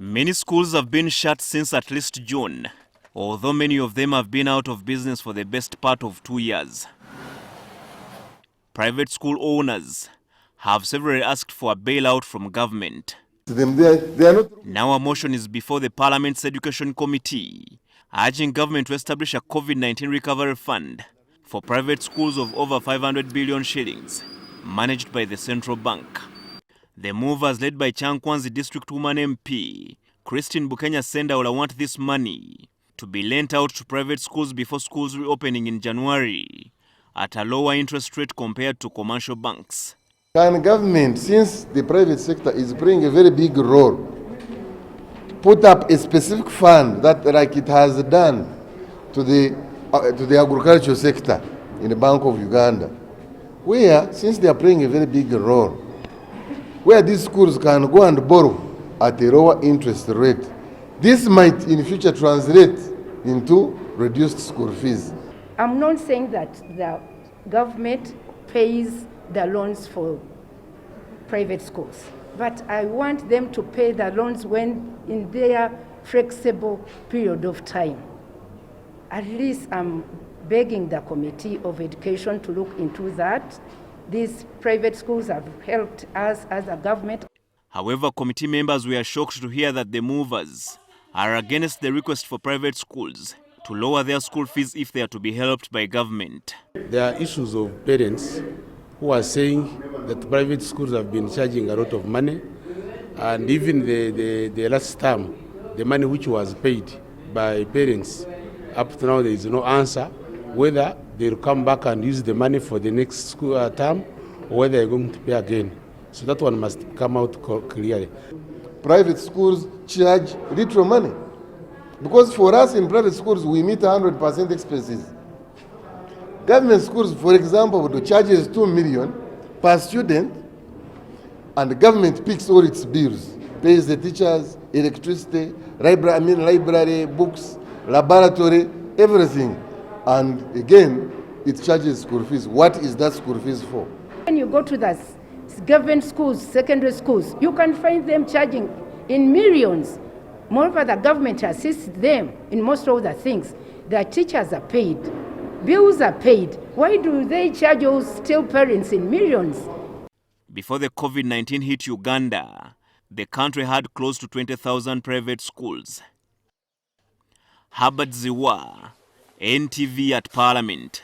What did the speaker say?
Many schools have been shut since at least June, although many of them have been out of business for the best part of 2 years. Private school owners have severally asked for a bailout from government. Now a motion is before the Parliament's Education Committee, urging government to establish a COVID-19 recovery fund for private schools of over 500 billion shillings, managed by the central bank. The movers, led by Kyankwanzi District Woman MP, Bukenya Ssendawula, want this money to be lent out to private schools before schools reopening in January at a lower interest rate compared to commercial banks. Can government, since the private sector is playing a very big role, put up a specific fund that, like it has done to the agricultural sector in the Bank of Uganda, where, since they are playing a very big role, where these schools can go and borrow at a lower interest rate. This might in future translate into reduced school fees. I'm not saying that the government pays the loans for private schools, but I want them to pay the loans when in their flexible period of time. At least I'm begging the Committee of Education to look into that. These private schools have helped us as a government. However, committee members were shocked to hear that the movers are against the request for private schools to lower their school fees if they are to be helped by government. There are issues of parents who are saying that private schools have been charging a lot of money, and even the last term, the money which was paid by parents, up to now there is no answer whether they'll come back and use the money for the next school term or whether they're going to pay again. So that one must come out clearly. Private schools charge little money, because for us in private schools we meet 100% expenses. Government schools, for example, the charge is 2 million per student, and the government picks all its bills, pays the teachers, electricity, library, books, laboratory, everything. And again, it charges school fees. What is that school fees for? When you go to the government schools, secondary schools, you can find them charging in millions. Moreover, the government assists them in most of the things. The teachers are paid, bills are paid. Why do they charge those still parents in millions? Before the COVID-19 hit Uganda, the country had close to 20,000 private schools. Herbert Ziwa, NTV at Parliament.